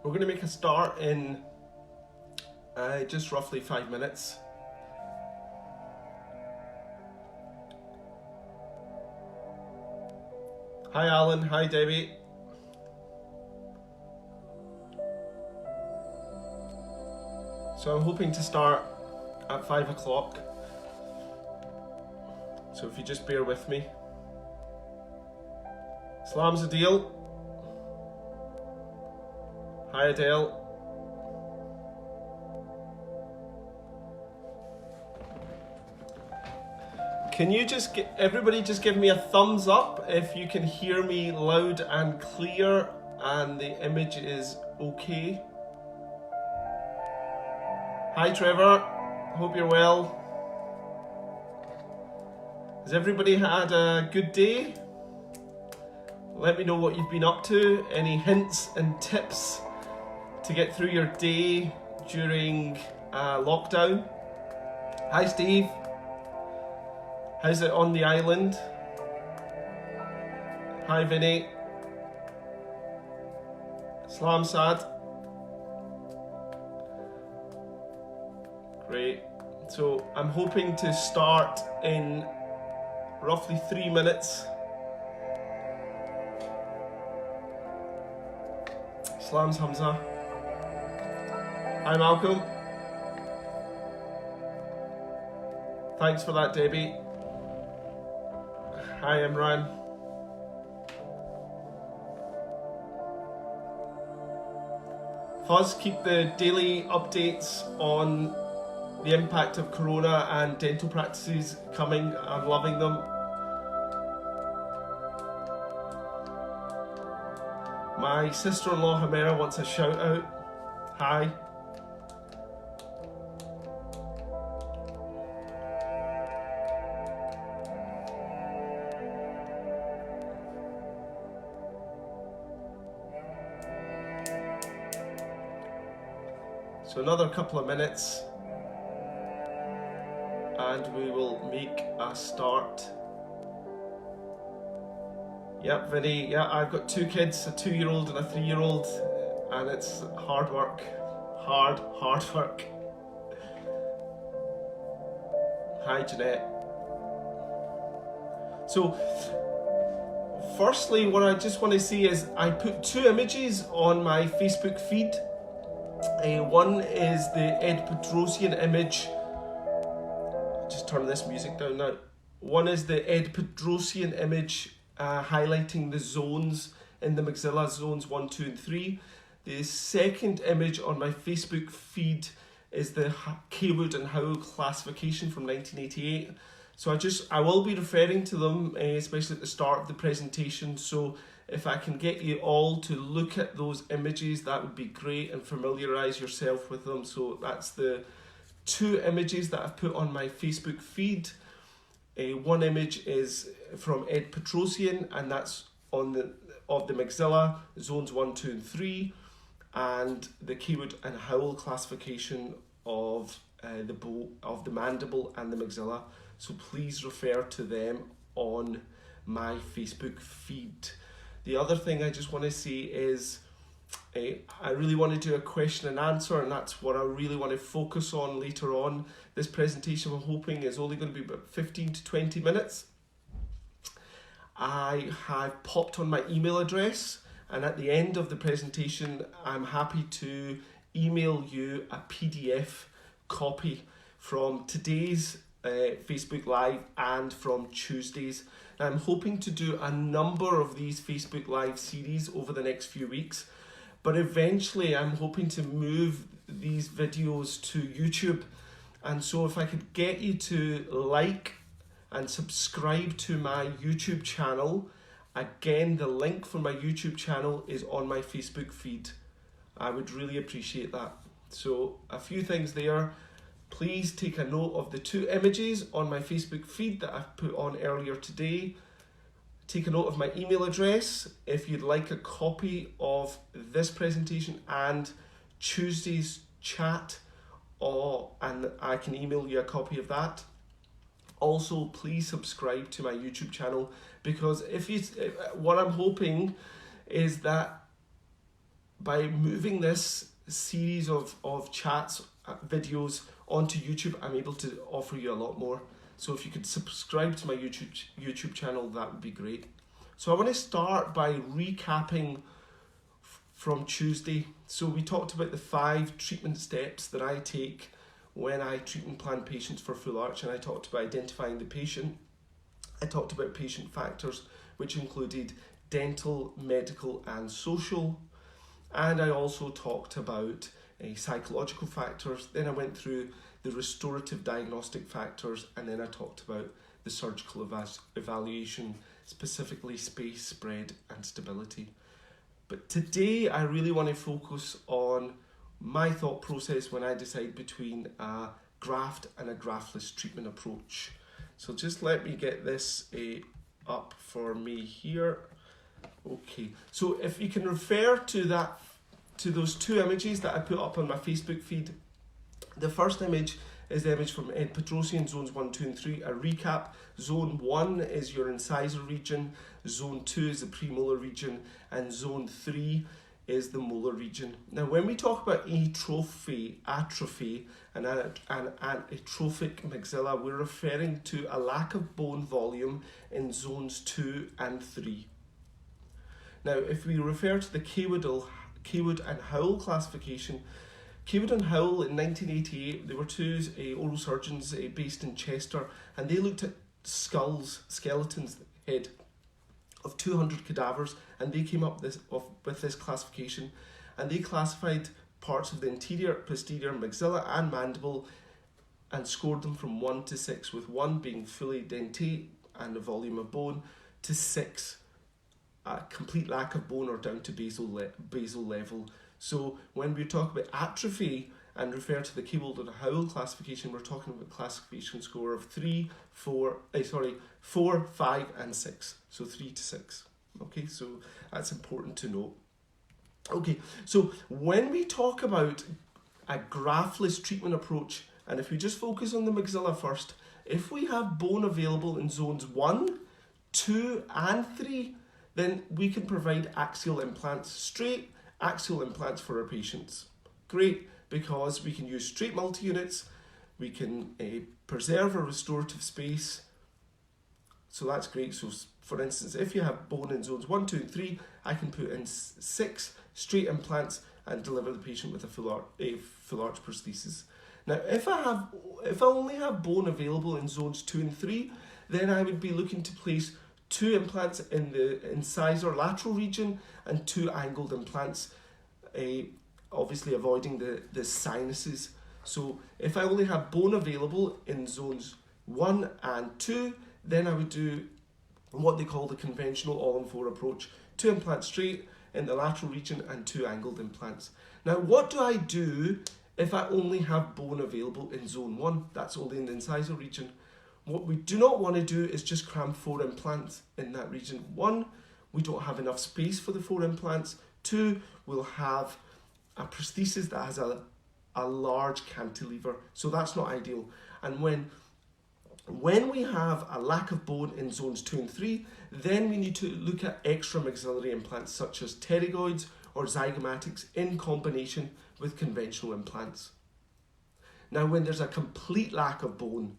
We're going to make a start in just roughly 5 minutes. Hi Alan, hi Debbie. So I'm hoping to start at 5 o'clock. So if you just bear with me. Salam's Adil. Hi Adele. Can you everybody just give me a thumbs up if you can hear me loud and clear and the image is okay? Hi Trevor, hope you're well. Has everybody had a good day? Let me know what you've been up to, any hints and tips to get through your day during lockdown. Hi Steve. How's it on the island? Hi Vinny. Salam Sad. Great. So I'm hoping to start in roughly 3 minutes. Salams Hamza. Hi Malcolm. Thanks for that Debbie. Hi Imran. Fuzz, keep the daily updates on the impact of Corona and dental practices coming. I'm loving them. My sister-in-law Hamera wants a shout out. Hi. So another couple of minutes and we will make a start. Yep, Vinny, yeah, I've got 2 kids, a 2-year-old and a 3-year-old, and it's hard work. Hard work. Hi Jeanette. So, firstly, what I just want to say is I put 2 images on my Facebook feed. One is the Ed Petrosian image. Just turn this music down now. One is the Ed Petrosian image highlighting the zones in the maxilla, zones 1, 2 and 3. The second image on my Facebook feed is the Kaywood and Howell classification from 1988. So I will be referring to them, especially at the start of the presentation. So if I can get you all to look at those images, that would be great, and familiarise yourself with them. So that's the 2 images that I've put on my Facebook feed. One image is from Ed Petrosian, and that's of the maxilla, zones 1, 2 and 3, and the Kaywood and Howell classification of the mandible and the maxilla. So please refer to them on my Facebook feed. The other thing I just want to say is I really want to do a question and answer, and that's what I really want to focus on later on. This presentation I'm hoping is only going to be about 15 to 20 minutes. I have popped on my email address, and at the end of the presentation I'm happy to email you a PDF copy from today's Facebook Live and from Tuesdays. I'm hoping to do a number of these Facebook Live series over the next few weeks, but eventually I'm hoping to move these videos to YouTube. And so if I could get you to like and subscribe to my YouTube channel, again, the link for my YouTube channel is on my Facebook feed. I would really appreciate that. So a few things there. Please take a note of the 2 images on my Facebook feed that I've put on earlier today. Take a note of my email address if you'd like a copy of this presentation and Tuesday's chat, and I can email you a copy of that. Also, please subscribe to my YouTube channel, because what I'm hoping is that by moving this series of chats, videos onto YouTube, I'm able to offer you a lot more. So if you could subscribe to my YouTube channel, that would be great. So I want to start by recapping from Tuesday. So we talked about the 5 treatment steps that I take when I treat and plan patients for full arch, and I talked about identifying the patient. I talked about patient factors, which included dental, medical and social. And I also talked about psychological factors. Then I went through the restorative diagnostic factors, and then I talked about the surgical evaluation, specifically space, spread and stability. But today I really want to focus on my thought process when I decide between a graft and a graftless treatment approach. So just let me get this up for me here. Okay, so if you can refer to those 2 images that I put up on my Facebook feed. The first image is the image from Ed Petrosian, zones 1, 2 and 3. A recap: zone 1 is your incisor region, zone 2 is the premolar region, and zone 3 is the molar region. Now when we talk about atrophy and an atrophic maxilla, we're referring to a lack of bone volume in zones 2 and 3. Now if we refer to the Kaywood and Howell classification, Kaywood and Howell in 1988, they were 2 oral surgeons based in Chester, and they looked at skeletons, head of 200 cadavers, and they came up with this classification, and they classified parts of the anterior, posterior, maxilla and mandible and scored them from 1 to 6, with 1 being fully dentate and a volume of bone, to 6 a complete lack of bone or down to basal level. So when we talk about atrophy and refer to the Kaywood and Howell classification, we're talking about classification score of 4, 5 and 6. So 3 to 6. Okay, so that's important to note. Okay, so when we talk about a graftless treatment approach, and if we just focus on the maxilla first, if we have bone available in zones 1, 2 and 3, then we can provide axial implants, straight axial implants for our patients. Great, because we can use straight multi-units, we can preserve a restorative space, so that's great. So for instance, if you have bone in zones 1, 2 and 3, I can put in 6 straight implants and deliver the patient with a full arch prosthesis. Now if I only have bone available in zones 2 and 3, then I would be looking to place 2 implants in the incisor lateral region and 2 angled implants, obviously avoiding the sinuses. So if I only have bone available in zones 1 and 2, then I would do what they call the conventional all-in-4 approach: 2 implants straight in the lateral region and 2 angled implants. Now what do I do if I only have bone available in zone 1? That's only in the incisor region. What we do not want to do is just cram 4 implants in that region. 1, we don't have enough space for the 4 implants. 2, we'll have a prosthesis that has a large cantilever, so that's not ideal. And when we have a lack of bone in zones 2 and 3, then we need to look at extramaxillary implants such as pterygoids or zygomatics in combination with conventional implants. Now when there's a complete lack of bone,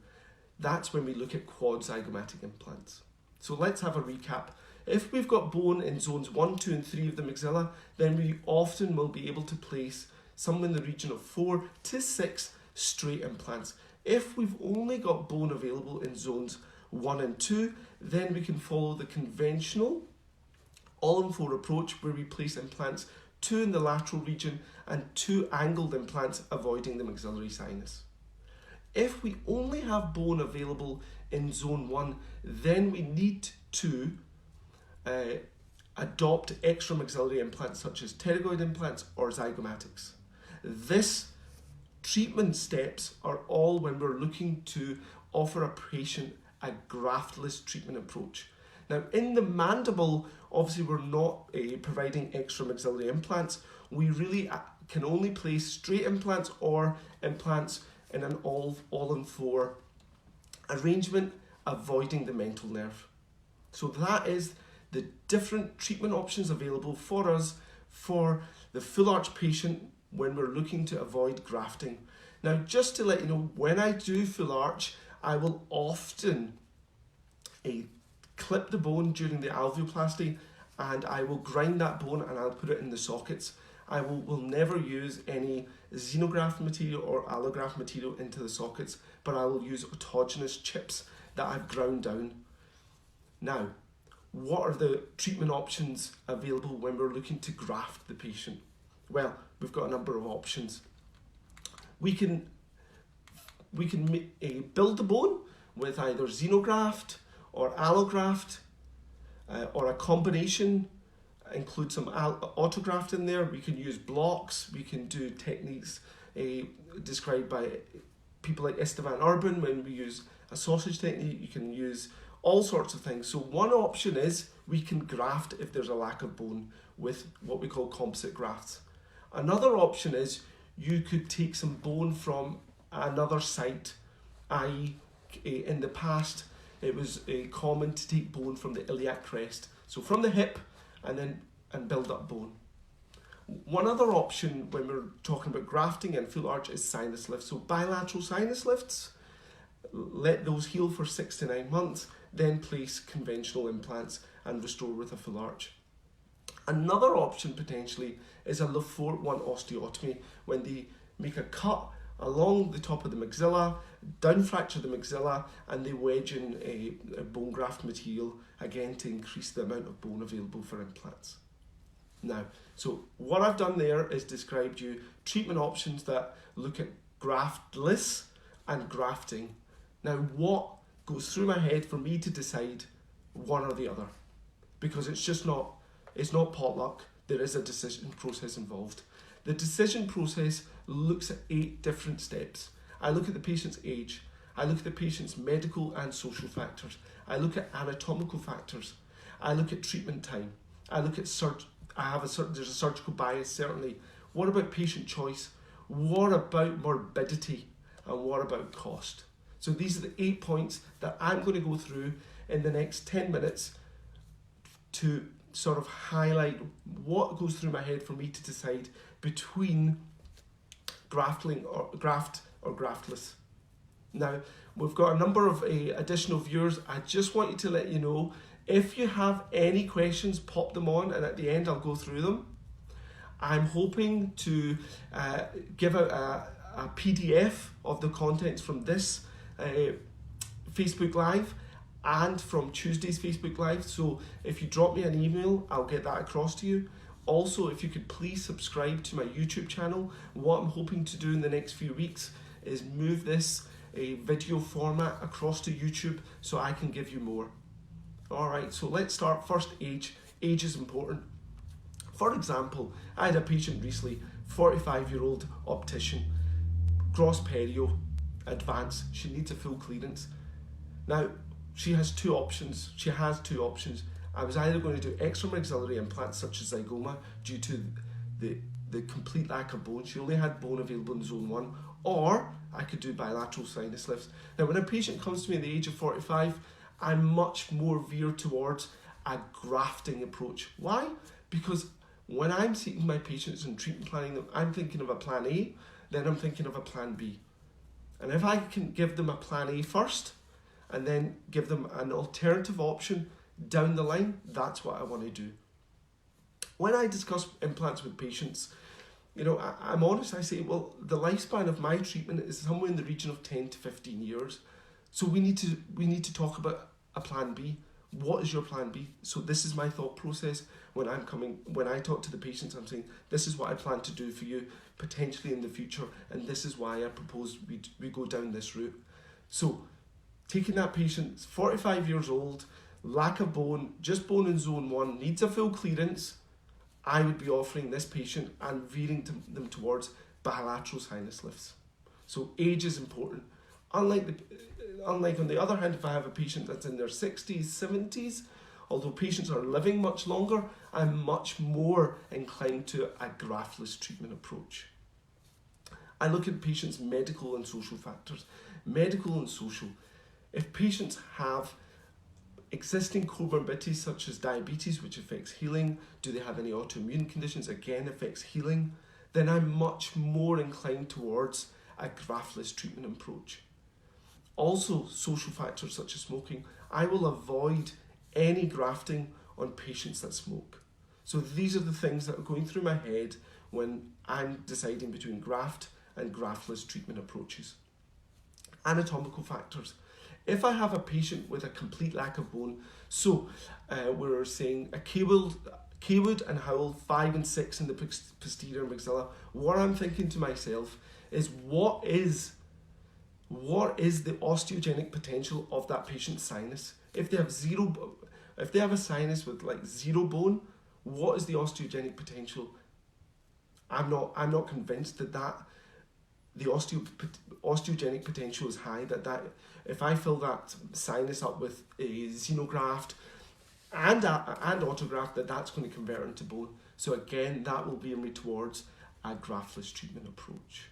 that's when we look at quad zygomatic implants. So let's have a recap. If we've got bone in zones 1, 2 and 3 of the maxilla, then we often will be able to place somewhere in the region of 4 to 6 straight implants. If we've only got bone available in zones 1 and 2, then we can follow the conventional all-in-4 approach, where we place implants 2 in the lateral region and 2 angled implants, avoiding the maxillary sinus. If we only have bone available in zone 1, then we need to adopt extramaxillary implants such as pterygoid implants or zygomatics. This treatment steps are all when we're looking to offer a patient a graftless treatment approach. Now in the mandible, obviously we're not providing extramaxillary implants. We really can only place straight implants or implants in an all-in-4 arrangement, avoiding the mental nerve. So that is the different treatment options available for us for the full arch patient when we're looking to avoid grafting. Now, just to let you know, when I do full arch, I will often clip the bone during the alveoplasty, and I will grind that bone and I'll put it in the sockets. I will never use any xenograft material or allograft material into the sockets, but I will use autogenous chips that I've ground down. Now, what are the treatment options available when we're looking to graft the patient? Well, we've got a number of options. We can build the bone with either xenograft or allograft, or a combination. Include some autograft in there. We can use blocks. We can do techniques described by people like Esteban Urban when we use a sausage technique. You can use all sorts of things. So one option is we can graft if there's a lack of bone with what we call composite grafts. Another option is you could take some bone from another site, i.e. in the past it was common to take bone from the iliac crest, so from the hip, and build up bone. One other option when we're talking about grafting and full arch is sinus lifts. So bilateral sinus lifts, let those heal for 6 to 9 months, then place conventional implants and restore with a full arch. Another option potentially is a Le Fort 1 osteotomy, when they make a cut along the top of the maxilla, down fracture the maxilla, and they wedge in a bone graft material, again to increase the amount of bone available for implants. Now, so what I've done there is described you treatment options that look at graftless and grafting. Now, what goes through my head for me to decide one or the other? Because it's not potluck. There is a decision process involved. The decision process looks at 8 different steps. I look at the patient's age. I look at the patient's medical and social factors. I look at anatomical factors. I look at treatment time. I look at there's a surgical bias, certainly. What about patient choice? What about morbidity? And what about cost? So these are the 8 points that I'm going to go through in the next 10 minutes to sort of highlight what goes through my head for me to decide between graft or graftless. Now, we've got a number of additional viewers. I just want you to let you know, if you have any questions, pop them on, and at the end I'll go through them. I'm hoping to give out a PDF of the contents from this Facebook Live and from Tuesday's Facebook Live. So if you drop me an email, I'll get that across to you. Also, if you could please subscribe to my YouTube channel. What I'm hoping to do in the next few weeks is move this video format across to YouTube so I can give you more. Alright, so let's start. First, age. Age is important. For example, I had a patient recently, 45-year-old optician, gross perio, advanced. She needs a full clearance. Now, she has two options. I was either going to do extramaxillary implants such as zygoma due to the complete lack of bone. She only had bone available in zone 1, or I could do bilateral sinus lifts. Now, when a patient comes to me at the age of 45, I'm much more veered towards a grafting approach. Why? Because when I'm seeing my patients and treatment planning them, I'm thinking of a plan A, then I'm thinking of a plan B. And if I can give them a plan A first, and then give them an alternative option down the line, that's what I want to do. When I discuss implants with patients, I'm honest, I say, well, the lifespan of my treatment is somewhere in the region of 10 to 15 years. So we need to talk about a plan B. What is your plan B? So this is my thought process when I talk to the patients. I'm saying, this is what I plan to do for you potentially in the future, and this is why I propose we go down this route. So taking that patient, 45 years old, lack of bone, just bone in zone 1, needs a full clearance, I would be offering this patient and veering them towards bilateral sinus lifts. So age is important. Unlike on the other hand, if I have a patient that's in their 60s, 70s, although patients are living much longer, I'm much more inclined to a graftless treatment approach. I look at patients' medical and social factors. Medical and social. If patients have existing comorbidities such as diabetes, which affects healing, do they have any autoimmune conditions, again affects healing, then I'm much more inclined towards a graftless treatment approach. Also, social factors such as smoking, I will avoid any grafting on patients that smoke. So these are the things that are going through my head when I'm deciding between graft and graftless treatment approaches. Anatomical factors. If I have a patient with a complete lack of bone, so we're saying a K-wood and Howell 5 and 6 in the posterior maxilla, what I'm thinking to myself is what is the osteogenic potential of that patient's sinus? If they have a sinus with like zero bone, what is the osteogenic potential? I'm not convinced that the osteogenic potential is high. That if I fill that sinus up with a xenograft and autograft, that's going to convert into bone. So again, that will veer me towards a graftless treatment approach.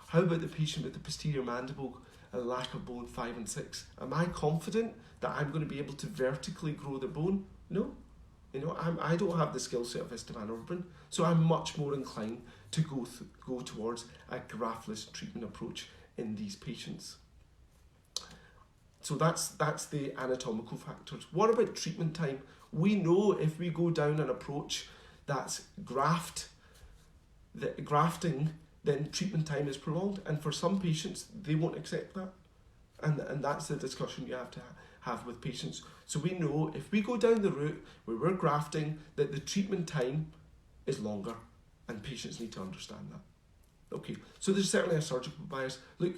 How about the patient with the posterior mandible and lack of bone 5 and 6? Am I confident that I'm going to be able to vertically grow the bone? No. I don't have the skill set of Esteban Urban, so I'm much more inclined to go towards a graftless treatment approach in these patients. So that's the anatomical factors. What about treatment time? We know if we go down an approach that's grafting, then treatment time is prolonged, and for some patients they won't accept that, and that's the discussion you have to have with patients. So we know if we go down the route where we're grafting, that the treatment time is longer, and patients need to understand that. Okay, so there's certainly a surgical bias. Look,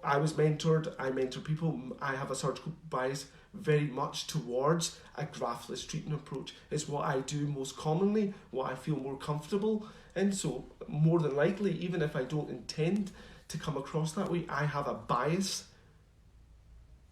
I mentor people, I have a surgical bias very much towards a graftless treatment approach. It's what I do most commonly, what I feel more comfortable, and so more than likely, even if I don't intend to come across that way, I have a bias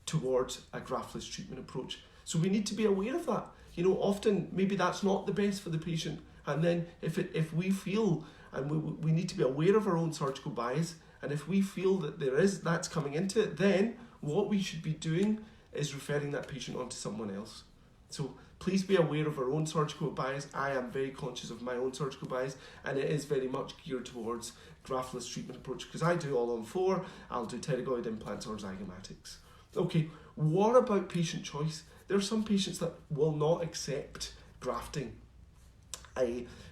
towards a graftless treatment approach. So we need to be aware of that. Often maybe that's not the best for the patient, and then if we feel, and we need to be aware of our own surgical bias, and if we feel that that's coming into it, then what we should be doing is referring that patient on to someone else. So please be aware of our own surgical bias. I am very conscious of my own surgical bias, and it is very much geared towards graftless treatment approach, because I do all on 4, I'll do pterygoid implants or zygomatics. Okay, what about patient choice? There are some patients that will not accept grafting.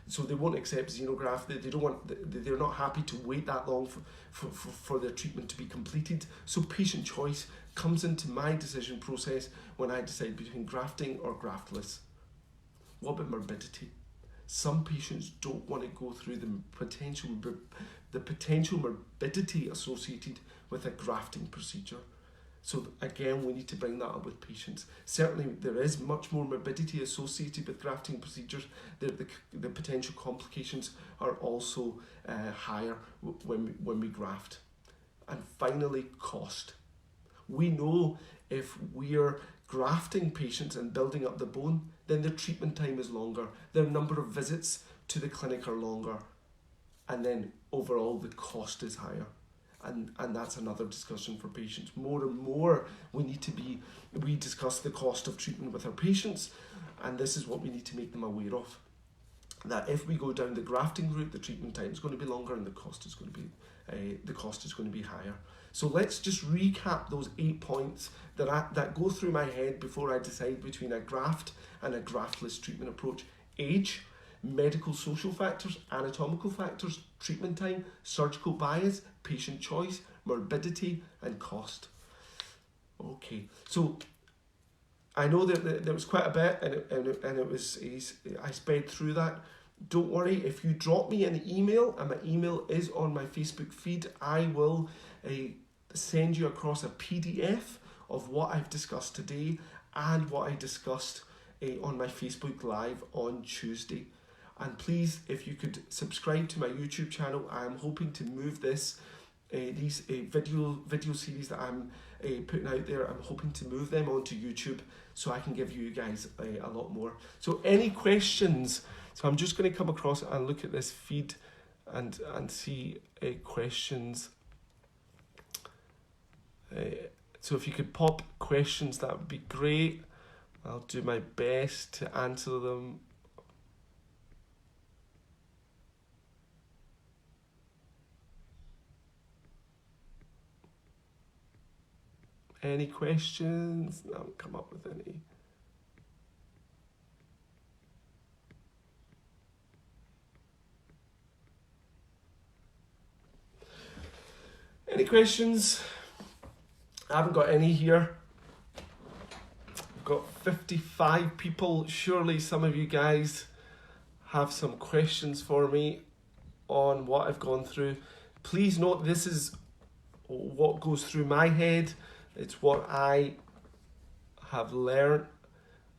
So they won't accept xenograft. They don't want. They're not happy to wait that long for their treatment to be completed. So patient choice comes into my decision process when I decide between grafting or graftless. What about morbidity? Some patients don't want to go through the potential morbidity associated with a grafting procedure. So again, we need to bring that up with patients. Certainly, there is much more morbidity associated with grafting procedures. The potential complications are also higher when we graft. And finally, cost. We know if we're grafting patients and building up the bone, then their treatment time is longer. Their number of visits to the clinic are longer. And then overall, the cost is higher. And that's another discussion for patients. More and more we discuss the cost of treatment with our patients, and this is what we need to make them aware of. That if we go down the grafting route, the treatment time is going to be longer and the cost is going to be higher. So let's just recap those 8 points that go through my head before I decide between a graft and a graftless treatment approach. Age, medical social factors, anatomical factors, treatment time, surgical bias, patient choice, morbidity, and cost. Okay, so I know that there was quite a bit, and it was I sped through that. Don't worry, if you drop me an email, and my email is on my Facebook feed, I will send you across a PDF of what I've discussed today and what I discussed on my Facebook Live on Tuesday. And please, if you could subscribe to my YouTube channel, I am hoping to move these video series that I'm putting out there. I'm hoping to move them onto YouTube so I can give you guys a lot more. So any questions? So I'm just going to come across and look at this feed and see questions. So if you could pop questions, that would be great. I'll do my best to answer them. Any questions? I haven't come up with any. Any questions? I haven't got any here. I've got 55 people. Surely some of you guys have some questions for me on what I've gone through. Please note this is what goes through my head. It's what I have learned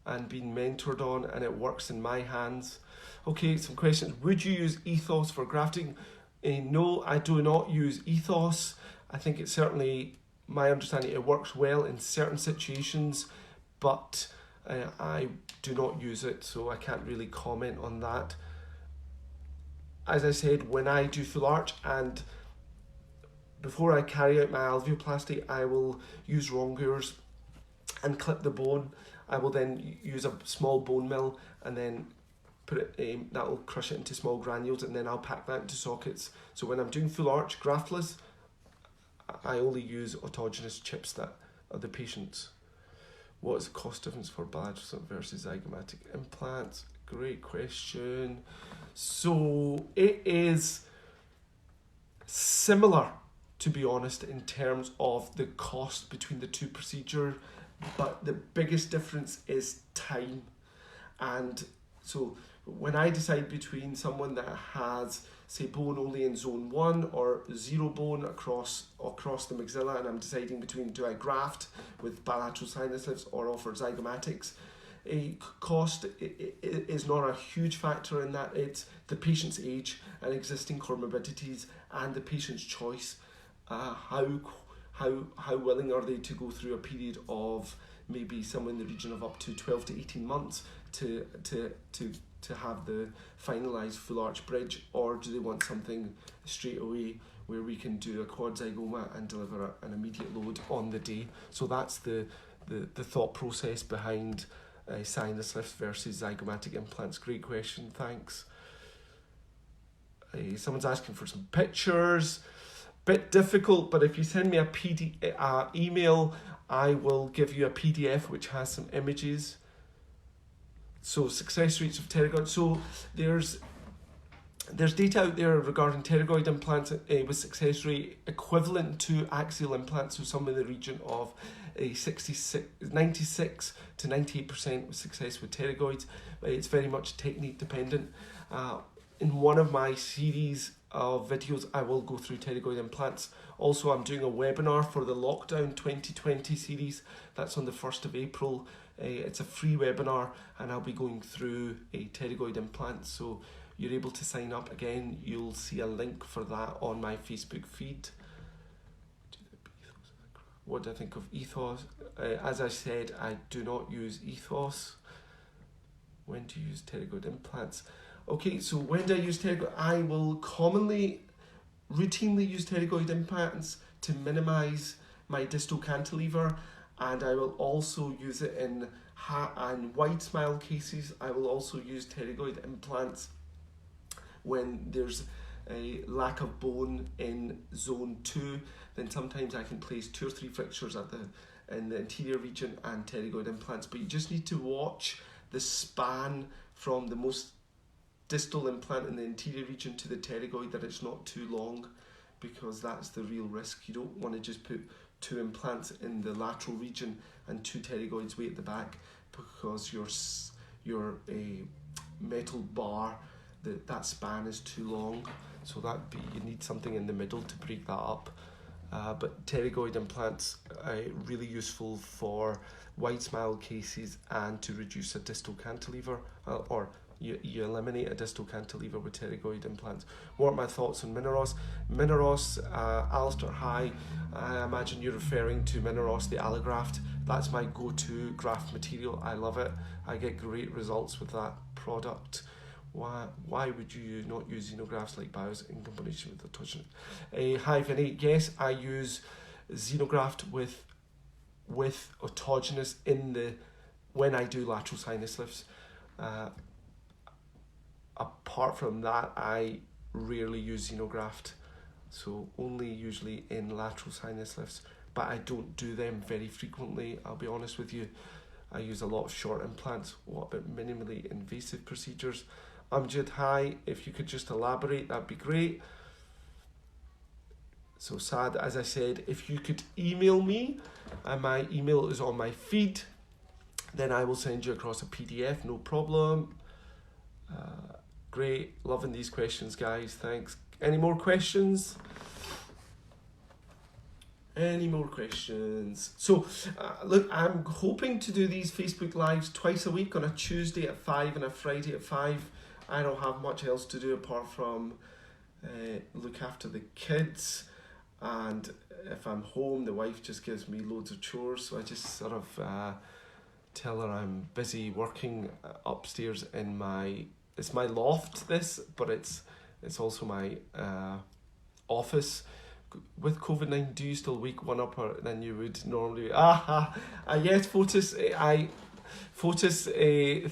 and been mentored on, and it works in my hands. Okay, some questions. Would you use ethos for grafting? No, I do not use ethos. I think it's certainly, my understanding, it works well in certain situations, but I do not use it, so I can't really comment on that. As I said, when I do full arch and before I carry out my alveoplasty, I will use rongeurs and clip the bone. I will then use a small bone mill and then put it, that will crush it into small granules, and then I'll pack that into sockets. So when I'm doing full arch graftless, I only use autogenous chips that are the patient's. What is the cost difference for bilateral versus zygomatic implants? Great question. So it is similar, to be honest, in terms of the cost between the two procedures, but the biggest difference is time. And so when I decide between someone that has, say, bone only in zone 1 or zero bone across the maxilla, and I'm deciding between, do I graft with bilateral sinus lifts or offer zygomatics, cost is not a huge factor in that. It's the patient's age and existing comorbidities and the patient's choice. How willing are they to go through a period of maybe somewhere in the region of up to 12 to 18 months to have the finalised full arch bridge, or do they want something straight away where we can do a quad zygoma and deliver an immediate load on the day? So that's the thought process behind sinus lifts versus zygomatic implants. Great question, thanks. Someone's asking for some pictures. Bit difficult, but if you send me a email, I will give you a PDF which has some images. So success rates of pterygoid. So there's data out there regarding pterygoid implants with success rate equivalent to axial implants, so somewhere in the region of 96 to 98% with success with pterygoids. It's very much technique dependent. In one of my series of videos, I will go through pterygoid implants. Also, I'm doing a webinar for the Lockdown 2020 series. That's on the 1st of April. It's a free webinar, and I'll be going through a pterygoid implant. So you're able to sign up. Again, you'll see a link for that on my Facebook feed. What do I think of ethos? As I said, I do not use ethos. When to use pterygoid implants? Okay, so when do I use pterygoid? I will routinely use pterygoid implants to minimize my distal cantilever, and I will also use it in wide smile cases. I will also use pterygoid implants when there's a lack of bone in zone 2. Then sometimes I can place 2 or 3 fixtures in the anterior region and pterygoid implants. But you just need to watch the span from the most distal implant in the anterior region to the pterygoid, that it's not too long, because that's the real risk. You don't want to just put 2 implants in the lateral region and 2 pterygoids way at the back, because your metal bar, that span is too long. So you need something in the middle to break that up. But pterygoid implants are really useful for wide smile cases and to reduce a distal cantilever, or you eliminate a distal cantilever with pterygoid implants. What are my thoughts on Minoros? Minoros, Alistair, hi. I imagine you're referring to Minoros, the allograft. That's my go-to graft material. I love it. I get great results with that product. Why would you not use xenografts like bios in combination with autogenous? Hi Vinny, yes, I use xenograft with autogenous when I do lateral sinus lifts. Apart from that, I rarely use xenograft, so only usually in lateral sinus lifts, but I don't do them very frequently, I'll be honest with you. I use a lot of short implants. What about minimally invasive procedures? Amjad, hi, if you could just elaborate, that'd be great. So Sad, as I said, if you could email me, and my email is on my feed, then I will send you across a PDF, no problem. Great, loving these questions, guys, thanks. Any more questions? Any more questions? So, look, I'm hoping to do these Facebook Lives twice a week, on a Tuesday at 5 and a Friday at 5. I don't have much else to do apart from look after the kids, and if I'm home, the wife just gives me loads of chores, so I just sort of tell her I'm busy working upstairs in my, it's my loft this, but it's also my office. With COVID-19, do you still wake one up than you would normally? Yes, Fotis,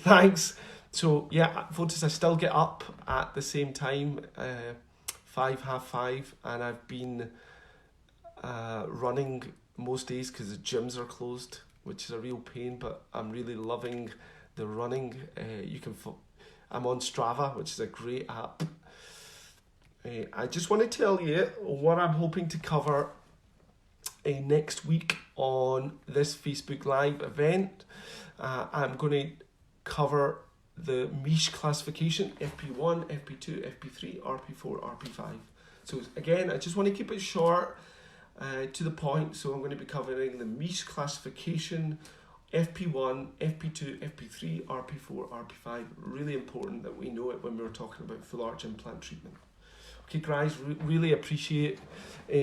thanks. So yeah, Fotis, I still get up at the same time, 5:30, and I've been running most days because the gyms are closed, which is a real pain, but I'm really loving the running. I'm on Strava, which is a great app. I just want to tell you what I'm hoping to cover next week on this Facebook Live event. I'm going to cover the Miche classification, FP1, FP2, FP3, RP4, RP5. So again, I just want to keep it short, to the point. So I'm going to be covering the Miche classification, FP1, FP2, FP3, RP4, RP5. Really important that we know it when we're talking about full arch implant treatment. Okay, guys, really appreciate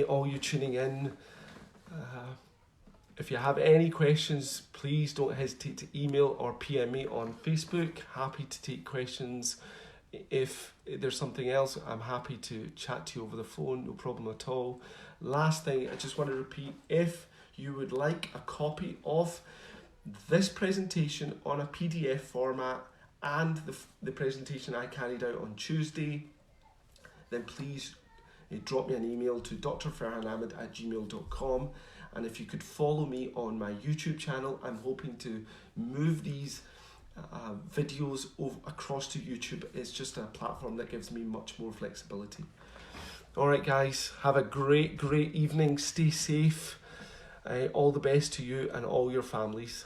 all you tuning in. If you have any questions, please don't hesitate to email or PM me on Facebook. Happy to take questions. If there's something else, I'm happy to chat to you over the phone, no problem at all. Last thing, I just want to repeat, if you would like a copy of this presentation on a PDF format and the presentation I carried out on Tuesday, then please drop me an email to drfarhanahmed@gmail.com. And if you could follow me on my YouTube channel, I'm hoping to move these videos across to YouTube. It's just a platform that gives me much more flexibility. All right, guys, have a great evening. Stay safe. All the best to you and all your families.